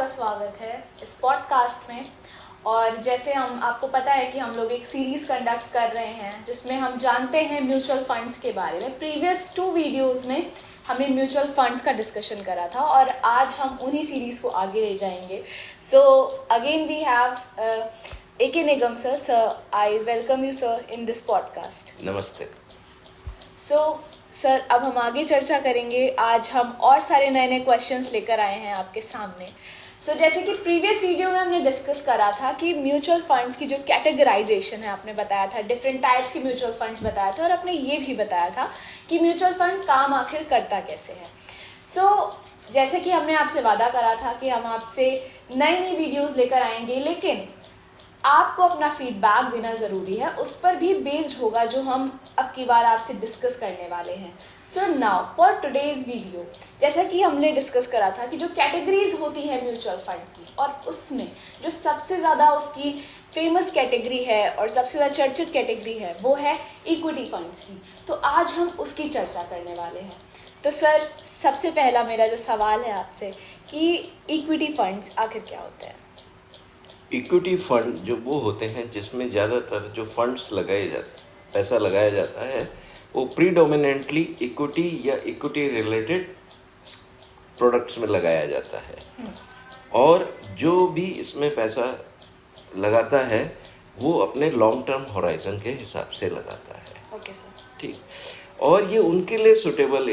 आपका स्वागत है इस पॉडकास्ट में। और जैसे हम आपको पता है कि हम लोग एक सीरीज़ कंडक्ट कर रहे हैं जिसमें हम जानते हैं म्यूचुअल फंड्स के बारे में। प्रीवियस 2 वीडियोस में हमने म्यूचुअल फंड्स का डिस्कशन करा था और आज हम उन्हीं सीरीज़ को आगे ले जाएंगे। So again we have A.K. Nigam sir. Sir, I welcome you sir in this podcast. नमस्ते। सर अब हम आगे चर्चा करेंगे। आज हम और सारे नए नए क्वेश्चंस लेकर आए हैं आपके सामने। जैसे कि प्रीवियस वीडियो में हमने डिस्कस करा था कि म्यूचुअल फंड्स की जो कैटेगराइजेशन है, आपने बताया था डिफरेंट टाइप्स के म्यूचुअल फंड्स बताया था और आपने ये भी बताया था कि म्यूचुअल फंड काम आखिर करता कैसे है। जैसे कि हमने आपसे वादा करा था कि हम आपसे नई नई वीडियोज़ लेकर आएंगे, लेकिन आपको अपना फीडबैक देना ज़रूरी है, उस पर भी बेस्ड होगा जो हम अब की बार आपसे डिस्कस करने वाले हैं। So now for today's video, जैसा कि हमने डिस्कस करा था कि जो कैटेगरीज होती है म्यूचुअल फंड की, और उसमें जो सबसे ज़्यादा उसकी फेमस कैटेगरी है और सबसे ज़्यादा चर्चित कैटेगरी है वो है इक्विटी फंड्स की। तो आज हम उसकी चर्चा करने वाले हैं। तो सर, सबसे पहला मेरा जो सवाल है आपसे कि इक्विटी फंड्स आखिर क्या होते हैं? इक्विटी फंड जो वो होते हैं जिसमें ज़्यादातर जो फंड्स पैसा लगाया जाता है वो प्रीडोमिनेंटली इक्विटी या इक्विटी रिलेटेड प्रोडक्ट्स में लगाया जाता है। और जो भी इसमें पैसा लगाता है वो अपने लॉन्ग टर्म होराइजन के हिसाब से लगाता है। Okay sir. ठीक। और ये उनके लिए सूटेबल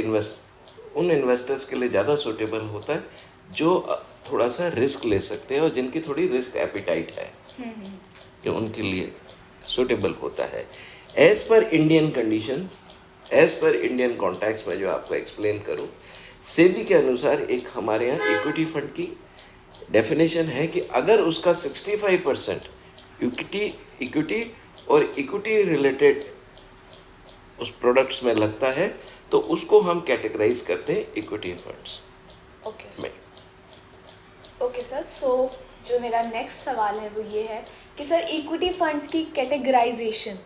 उन इन्वेस्टर्स के लिए ज़्यादा सूटेबल होता है जो थोड़ा सा रिस्क ले सकते हैं और जिनकी थोड़ी रिस्क एपिटाइट है, जो उनके लिए सूटेबल होता है। As per Indian condition, as per Indian contacts में जो आपको एक्सप्लेन करूं, सेबी के अनुसार एक हमारे यहाँ इक्विटी फंड की डेफिनेशन है कि अगर उसका 65% इक्विटी और इक्विटी रिलेटेड उस प्रोडक्ट्स में लगता है तो उसको हम कैटेगराइज करते हैं इक्विटी फंड्स में। ओके सर, जो मेरा नेक्स्ट सवाल है वो ये है कि सर इक्विटी फंड्स की कैटेगराइजेशन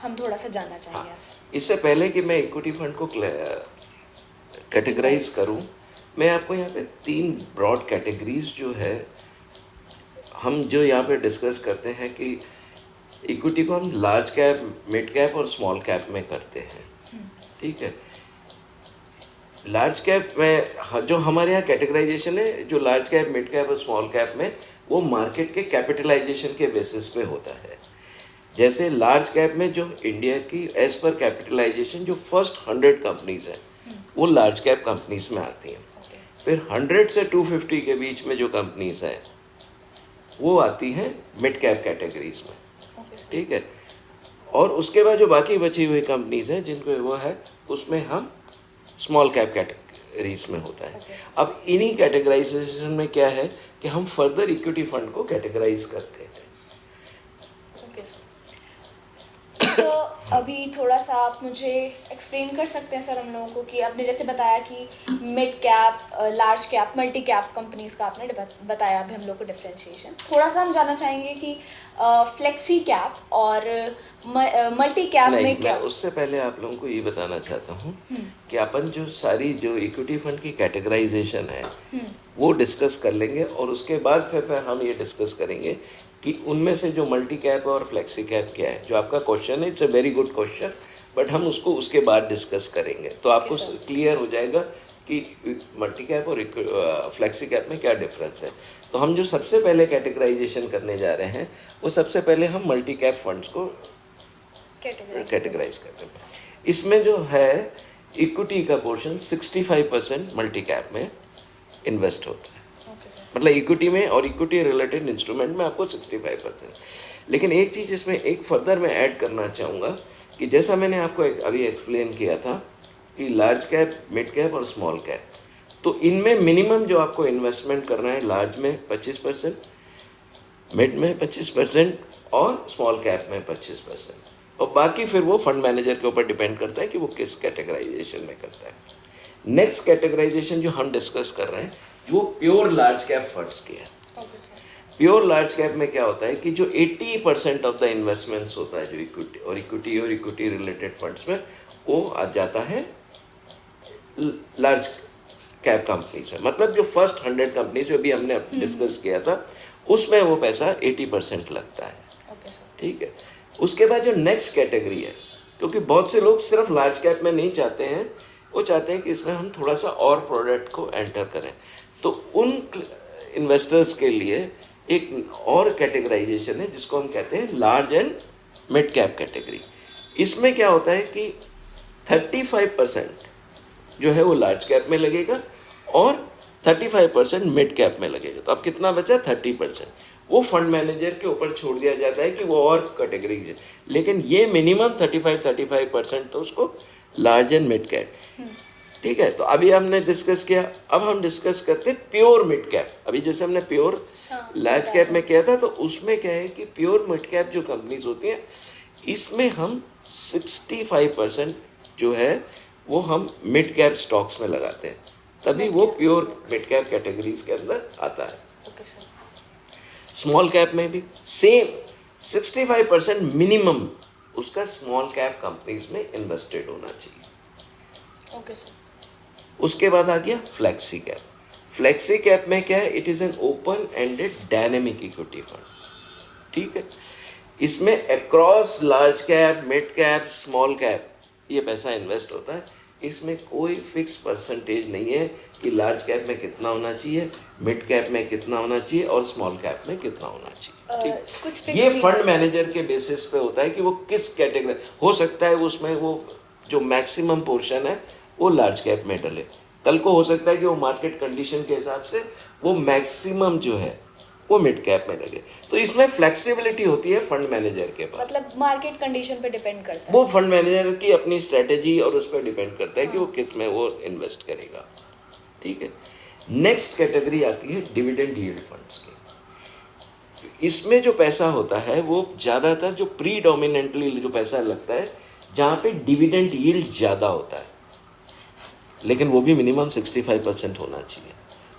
हम थोड़ा सा जानना चाहेंगे आपसे। इससे पहले कि मैं इक्विटी फंड को कैटेगराइज करूं, मैं आपको यहाँ पे 3 ब्रॉड कैटेगरीज जो है हम जो यहाँ पे डिस्कस करते हैं कि इक्विटी को हम लार्ज कैप, मिड कैप और स्मॉल कैप में करते हैं। ठीक है। लार्ज कैप में जो हमारे यहाँ कैटेगराइजेशन है, जो लार्ज कैप, मिड कैप और स्मॉल कैप में, वो मार्केट के कैपिटलाइजेशन के बेसिस पे होता है। जैसे लार्ज कैप में जो इंडिया की एज पर कैपिटलाइजेशन जो फर्स्ट 100 कंपनीज हैं वो लार्ज कैप कंपनीज में आती हैं। फिर 100 से 250 के बीच में जो कंपनीज हैं वो आती हैं मिड कैप कैटेगरीज में। ठीक है। और उसके बाद जो बाकी बची हुई कंपनीज हैं जिनको वो है उसमें हम स्मॉल कैप कैटेगरीज में होता है। अब इन्हीं कैटेगराइजेशन में क्या है कि हम फर्दर इक्विटी फंड को कैटेगराइज करते हैं। Okay sir. तो अभी थोड़ा सा आप मुझे एक्सप्लेन कर सकते हैं सर हम लोगों को कि आपने जैसे बताया कि mid cap, large cap, multi cap companies का आपने बताया अभी हम लोग को डिफरेंशिएशन। थोड़ा सा हम जानना चाहेंगे कि फ्लेक्सी कैप और मल्टी कैप में क्या? मैं उससे पहले आप लोगों को ये बताना चाहता हूँ कि अपन जो सारी जो इक्विटी फंड की कैटेगराइजेशन है वो डिस्कस कर लेंगे और उसके बाद फिर हम ये डिस्कस करेंगे कि उनमें से जो मल्टी कैप और फ्लेक्सी कैप क्या है। जो आपका क्वेश्चन है it's a very good question, but हम उसको उसके बाद डिस्कस करेंगे तो आपको क्लियर हो जाएगा कि मल्टी कैप और फ्लेक्सी कैप में क्या डिफरेंस है। तो हम जो सबसे पहले कैटेगराइजेशन करने जा रहे हैं वो सबसे पहले हम मल्टी कैप फंड्स को कैटेगराइज करते हैं। इसमें जो है इक्विटी का पोर्शन 65% मल्टी कैप में इन्वेस्ट होता है। मतलब इक्विटी में और इक्विटी रिलेटेड इंस्ट्रूमेंट में आपको 65%। लेकिन एक चीज़ इसमें एक फर्दर मैं ऐड करना चाहूँगा कि जैसा मैंने आपको अभी एक्सप्लेन किया था कि लार्ज कैप, मिड कैप और स्मॉल कैप, तो इनमें मिनिमम जो आपको इन्वेस्टमेंट करना है लार्ज में 25%, मिड में 25% और स्मॉल कैप में 25%। और बाकी फिर वो फंड मैनेजर के ऊपर डिपेंड करता है कि वो किस कैटेगराइजेशन में करता है। नेक्स्ट कैटेगराइजेशन जो हम डिस्कस कर रहे हैं वो प्योर लार्ज कैप फंड्स की है। प्योर लार्ज कैप में क्या होता है कि जो 80% ऑफ द इन्वेस्टमेंट्स होता है जो इक्विटी और इक्विटी रिलेटेड फंड्स में, वो आ जाता है लार्ज कैप कंपनीज में, मतलब जो फर्स्ट 100 कंपनीज जो भी हमने डिस्कस किया था उसमें वो पैसा 80% लगता है। Okay sir. ठीक है। उसके बाद जो नेक्स्ट कैटेगरी है, क्योंकि बहुत से लोग सिर्फ लार्ज कैप में नहीं चाहते हैं, वो चाहते हैं कि इसमें हम थोड़ा सा और प्रोडक्ट को एंटर करें, तो उन इन्वेस्टर्स के लिए एक और कैटेगराइजेशन है जिसको हम कहते हैं large and mid cap category. इसमें क्या होता है कि 35% जो है वो लार्ज कैप में लगेगा और 35% मिड कैप में लगेगा। तो अब कितना बचा? 30%। वो फंड मैनेजर के ऊपर छोड़ दिया जाता है कि वो और कैटेगरी है, लेकिन ये मिनिमम 35% तो उसको लार्ज एंड मिड कैप। ठीक है। तो अभी हमने डिस्कस किया, अब हम डिस्कस करते हैं प्योर मिड कैप। अभी जैसे हमने प्योर लार्ज कैप में किया था, तो उसमें क्या है कि प्योर मिड कैप जो कंपनीज होती हैं, इसमें हम 65% जो है वो हम मिड कैप स्टॉक्स में लगाते हैं, तभी वो प्योर मिड कैप कैटेगरीज के अंदर आता है। Okay sir. स्मॉल कैप में भी सेम 65% मिनिमम उसका स्मॉल कैप कंपनीज में इन्वेस्टेड होना चाहिए। Okay sir. उसके बाद आ गया फ्लेक्सी कैप। फ्लेक्सी कैप में क्या है? It is an open ended dynamic equity fund. ठीक है। इसमें across large cap, mid cap, small cap ये पैसा इन्वेस्ट होता है। इसमें कोई फिक्स परसेंटेज नहीं है कि लार्ज कैप में कितना होना चाहिए, मिड कैप में कितना होना चाहिए और स्मॉल कैप में कितना होना चाहिए। कुछ ठीक। ये फंड मैनेजर के बेसिस पे होता है कि वो किस कैटेगरी, हो सकता है उसमें वो जो मैक्सिमम पोर्शन है वो लार्ज कैप में डले, कल को हो सकता है कि वो मार्केट कंडीशन के हिसाब से वो मैक्सिमम जो है वो मिड कैप में लगे। तो इसमें फ्लेक्सिबिलिटी होती है फंड मैनेजर के पास, मतलब मार्केट कंडीशन पे डिपेंड करता है। वो फंड मैनेजर की अपनी स्ट्रेटेजी और उस पर डिपेंड करता है कि वो किस में वो इन्वेस्ट करेगा। ठीक है। नेक्स्ट कैटेगरी आती है डिविडेंड यील्ड फंड्स की। इसमें जो पैसा होता है वो ज़्यादातर जो प्रीडोमिनेंटली जो पैसा लगता है जहाँ पे डिविडेंड यील्ड ज़्यादा होता है, लेकिन वो भी मिनिमम 65% होना चाहिए।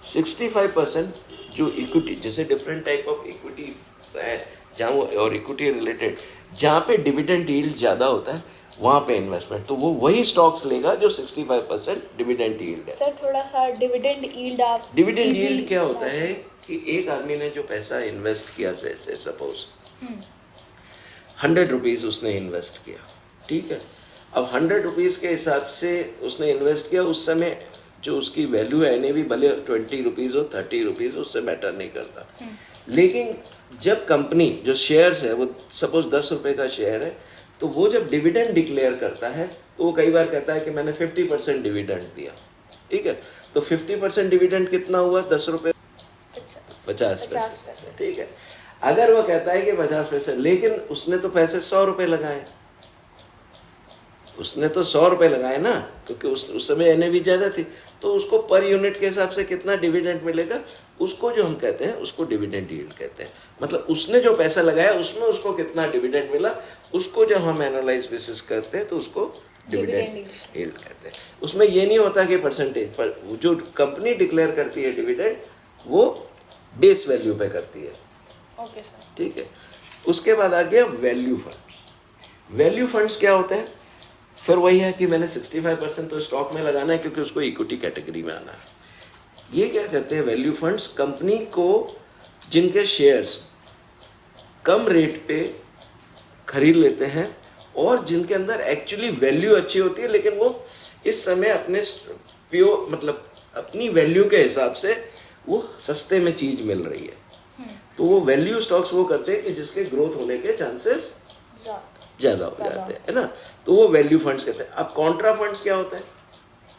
65% जो इक्विटी, जैसे डिफरेंट टाइप ऑफ इक्विटी है जहाँ वो, और इक्विटी रिलेटेड जहाँ पे डिविडेंड यील्ड ज़्यादा होता है वहाँ पे इन्वेस्टमेंट, तो वो वही स्टॉक्स लेगा जो 65% डिविडेंड यील्ड है। सर थोड़ा सा डिविडेंड यील्ड आप डिविडेंड यील्ड क्या होता है कि एक आदमी ने जो पैसा इन्वेस्ट किया, जैसे सपोज 100 रुपीज़ उसने इन्वेस्ट किया। ठीक है। अब 100 रुपीज़ के हिसाब से उसने इन्वेस्ट किया, उस समय जो उसकी वैल्यू है एनएवी भले 20 रुपीज़ हो, 30 रुपीज़ हो, उससे मैटर नहीं करता। लेकिन जब कंपनी जो शेयर्स है वो सपोज 10 रुपये का शेयर है, तो वो जब डिविडेंड डिक्लेयर करता है तो वो कई बार कहता है कि मैंने 50% डिविडेंड दिया। ठीक है। तो 50% डिविडेंड कितना हुआ? 10 रुपये 50 पैसे। ठीक है। अगर वो कहता है कि 50 पैसे, लेकिन उसने तो पैसे 100 रुपये लगाए, उसने तो 100 रुपये लगाए ना, क्योंकि उस समय एनएवी ज़्यादा थी, तो उसको पर यूनिट के हिसाब से कितना डिविडेंड मिलेगा, उसको जो हम कहते हैं उसको डिविडेंड यील्ड कहते हैं। मतलब उसने जो पैसा लगाया उसमें उसको कितना डिविडेंड मिला, उसको जब हम एनालाइज बेसिस करते हैं तो उसको डिविडेंड यील्ड कहते हैं। उसमें ये नहीं होता कि परसेंटेज पर, जो कंपनी डिक्लेयर करती है डिविडेंड वो बेस वैल्यू पे करती है। Okay sir. ठीक है। उसके बाद आ गया वैल्यू फंड्स। वैल्यू फंड्स क्या होते हैं? फिर वही है कि मैंने 65% तो स्टॉक में लगाना है क्योंकि उसको इक्विटी कैटेगरी में आना है। ये क्या करते हैं वैल्यू फंड्स? कंपनी को जिनके शेयर्स कम रेट पे खरीद लेते हैं और जिनके अंदर एक्चुअली वैल्यू अच्छी होती है, लेकिन वो इस समय अपने प्योर मतलब अपनी वैल्यू के हिसाब से वो सस्ते में चीज मिल रही है, तो वो वैल्यू स्टॉक्स वो करते हैं कि जिसके ग्रोथ होने के चांसेस ज़्यादा हो जाते हैं, है ना, तो वो वैल्यू फंड्स कहते हैं। अब कॉन्ट्रा फंड्स क्या होता है?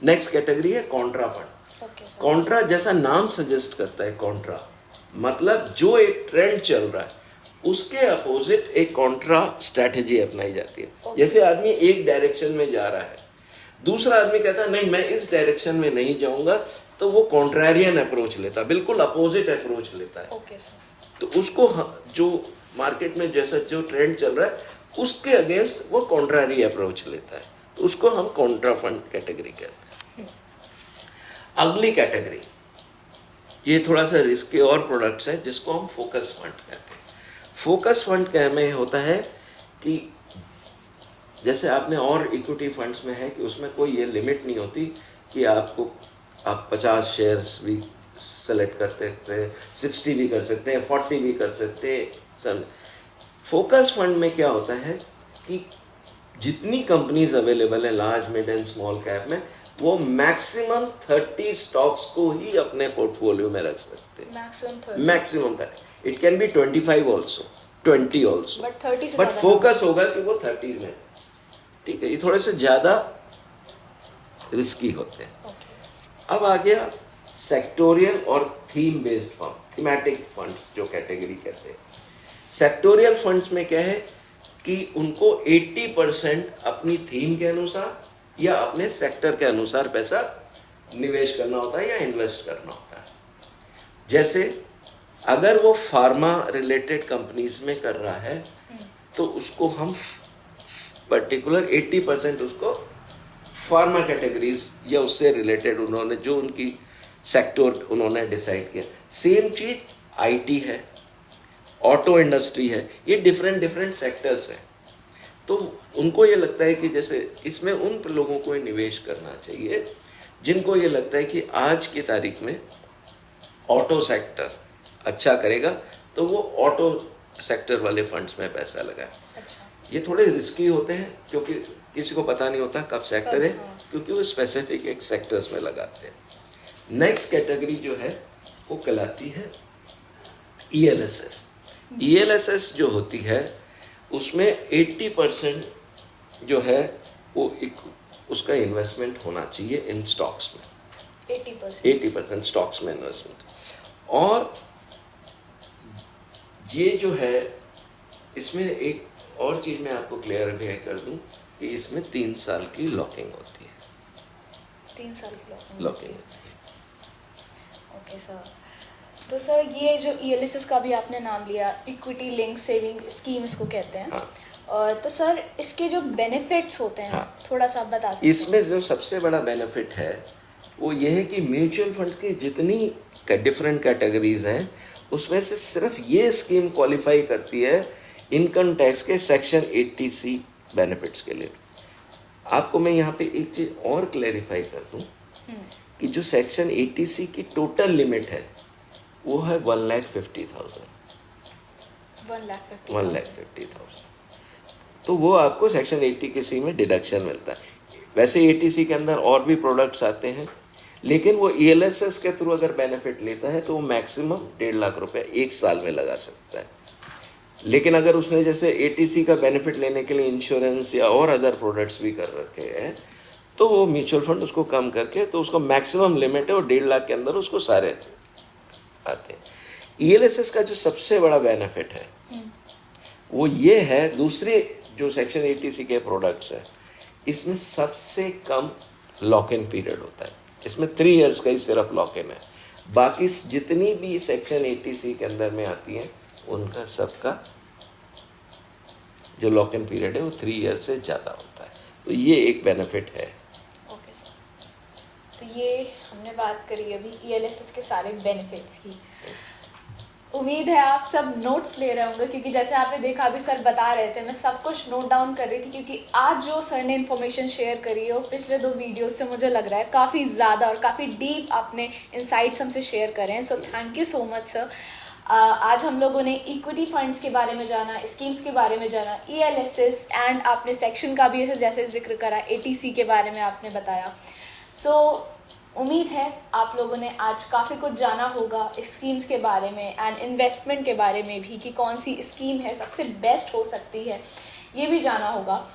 नेक्स्ट कैटेगरी है कॉन्ट्रा फंड। कॉन्ट्रा जैसा नाम सजेस्ट करता है, कॉन्ट्रा मतलब जो एक ट्रेंड चल रहा है उसके अपोजिट एक कॉन्ट्रा स्ट्रैटेजी अपनाई जाती है। जैसे आदमी एक डायरेक्शन में जा रहा है, दूसरा आदमी कहता है नहीं मैं इस डायरेक्शन में नहीं जाऊंगा, तो वो कॉन्ट्रारियन अप्रोच लेता है, बिल्कुल अपोजिट अप्रोच लेता है। तो उसको जो मार्केट में जैसा जो ट्रेंड चल रहा है उसके अगेंस्ट वो कॉन्ट्रारी अप्रोच लेता है, तो उसको हम कॉन्ट्रा फंड कैटेगरी कहते हैं। अगली कैटेगरी, ये थोड़ा सा रिस्की और प्रोडक्ट्स है जिसको हम फोकस फंड कहते हैं। फोकस फंड में होता है कि जैसे आपने और इक्विटी फंड्स में है कि उसमें कोई ये लिमिट नहीं होती कि आपको आप 50 शेयर्स भी सेलेक्ट कर सकते हैं, 60 भी कर सकते हैं, 40 भी कर सकते हैं। फोकस फंड में क्या होता है कि जितनी कंपनीज अवेलेबल है large mid and small cap में, वो मैक्सिमम 30 स्टॉक्स को ही अपने पोर्टफोलियो में रख सकते हैं। Maximum 30। It can be 25 also, 20 also, but focus होगा कि वो 30 में। ठीक है, ये थोड़े से ज्यादा रिस्की होते हैं। अब आ गया सेक्टोरियल और theme based fund, thematic fund जो कैटेगरी कहते हैं। सेक्टोरियल फंड्स में क्या है कि उनको 80% अपनी थीम के अनुसार या अपने सेक्टर के अनुसार पैसा निवेश करना होता है या इन्वेस्ट करना होता है। जैसे अगर वो फार्मा रिलेटेड कंपनीज में कर रहा है तो उसको हम पर्टिकुलर 80% उसको फार्मा कैटेगरीज या उससे रिलेटेड उन्होंने जो उनकी सेक्टर उन्होंने डिसाइड किया। सेम चीज आईटी है, ऑटो इंडस्ट्री है, ये डिफरेंट सेक्टर्स हैं। तो उनको ये लगता है कि जैसे इसमें उन लोगों को निवेश करना चाहिए जिनको ये लगता है कि आज की तारीख में ऑटो सेक्टर अच्छा करेगा, तो वो ऑटो सेक्टर वाले फंड्स में पैसा लगाए। अच्छा। ये थोड़े रिस्की होते हैं क्योंकि किसी को पता नहीं होता कब सेक्टर है, क्योंकि वो स्पेसिफिक एक सेक्टर्स में लगाते हैं। नेक्स्ट कैटेगरी जो है वो कहलाती है ELSS। ELSS जो होती है उसमें 80% जो है वो उसका इन्वेस्टमेंट होना चाहिए इन स्टॉक्स में। 80% स्टॉक्स में इन्वेस्टमेंट। और ये जो है इसमें एक और चीज मैं आपको क्लियर कर दूं कि इसमें 3 साल की लॉकिंग होती है। 3 साल की लॉकिंग। Okay sir. तो सर ये जो ELSS का भी आपने नाम लिया, इक्विटी लिंक सेविंग स्कीम इसको कहते हैं। हाँ। और तो सर इसके जो बेनिफिट्स होते हैं, हाँ। थोड़ा सा आप बता सकते हैं? इसमें जो सबसे बड़ा बेनिफिट है वो ये है कि म्यूचुअल फंड की जितनी डिफरेंट कैटेगरीज हैं उसमें से सिर्फ ये स्कीम क्वालिफाई करती है इनकम टैक्स के सेक्शन 80C बेनिफिट्स के लिए। आपको मैं यहाँ पे एक चीज और क्लेरिफाई कर दूं कि जो सेक्शन 80C की टोटल लिमिट है वो है 1,50,000। 1,50,000। तो वो आपको सेक्शन 80C में डिडक्शन मिलता है। वैसे 80C के अंदर और भी प्रोडक्ट्स आते हैं, लेकिन वो ELSS के थ्रू अगर बेनिफिट लेता है तो वो मैक्सिमम 1.5 लाख रुपए 1 साल में लगा सकता है। लेकिन अगर उसने जैसे 80C का बेनिफिट लेने के लिए इंश्योरेंस या और अदर प्रोडक्ट्स भी कर रखे हैं तो वो म्यूचुअल फंड उसको कम करके, तो उसको मैक्सिमम लिमिट है वो 1.5 लाख के अंदर उसको सारे आते हैं। ELSS का जो सबसे बड़ा बेनिफिट है वो ये है, दूसरे जो सेक्शन 80C के प्रोडक्ट्स है इसमें सबसे कम लॉक इन पीरियड होता है। इसमें 3 इयर्स का ही सिर्फ लॉक इन है। बाकी जितनी भी सेक्शन 80C के अंदर में आती हैं उनका सबका जो लॉक इन पीरियड है वो 3 इयर्स से ज़्यादा होता है। तो ये एक बेनिफिट है। ओके सर, तो ये हमने बात करी अभी ELSS के सारे बेनिफिट्स की। उम्मीद है आप सब नोट्स ले रहे होंगे, क्योंकि जैसे आपने देखा अभी सर बता रहे थे, मैं सब कुछ नोट डाउन कर रही थी, क्योंकि आज जो सर ने इन्फॉर्मेशन शेयर करी है वो पिछले 2 वीडियो से मुझे लग रहा है काफ़ी ज़्यादा और काफ़ी डीप आपने इनसाइट्स हमसे शेयर करें हैं। So thank you so much sir. आज हम लोगों ने इक्विटी फंड्स के बारे में जाना, स्कीम्स के बारे में जाना, ELSS एंड आपने सेक्शन का भी जैसे जिक्र करा, 80C के बारे में आपने बताया। सो उम्मीद है आप लोगों ने आज काफ़ी कुछ जाना होगा स्कीम्स के बारे में एंड इन्वेस्टमेंट के बारे में भी, कि कौन सी स्कीम है सबसे बेस्ट हो सकती है, ये भी जाना होगा।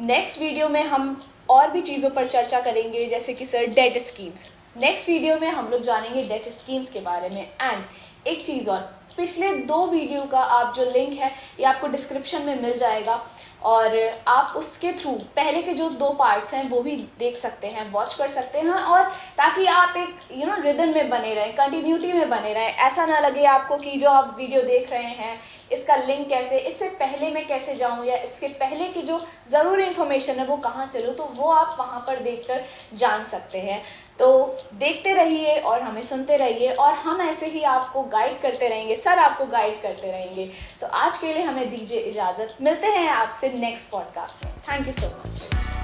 नेक्स्ट वीडियो में हम और भी चीज़ों पर चर्चा करेंगे, जैसे कि sir debt schemes. Next video में हम लोग जानेंगे डेट स्कीम्स के बारे में। एंड एक चीज़ और, पिछले 2 वीडियो का आप जो लिंक है ये आपको डिस्क्रिप्शन में मिल जाएगा और आप उसके थ्रू पहले के जो 2 पार्ट्स हैं वो भी देख सकते हैं, वॉच कर सकते हैं, और ताकि आप एक रिदम में बने रहें, कंटिन्यूटी में बने रहें। ऐसा ना लगे आपको कि जो आप वीडियो देख रहे हैं इसका लिंक कैसे, इससे पहले मैं कैसे जाऊं, या इसके पहले की जो ज़रूरी इन्फॉर्मेशन है वो कहाँ से लूँ, तो वो आप वहाँ पर देखकर जान सकते हैं। तो देखते रहिए और हमें सुनते रहिए, और हम ऐसे ही आपको गाइड करते रहेंगे, सर आपको गाइड करते रहेंगे। तो आज के लिए हमें दीजिए इजाज़त, मिलते हैं आपसे नेक्स्ट पॉडकास्ट में। Thank you so much.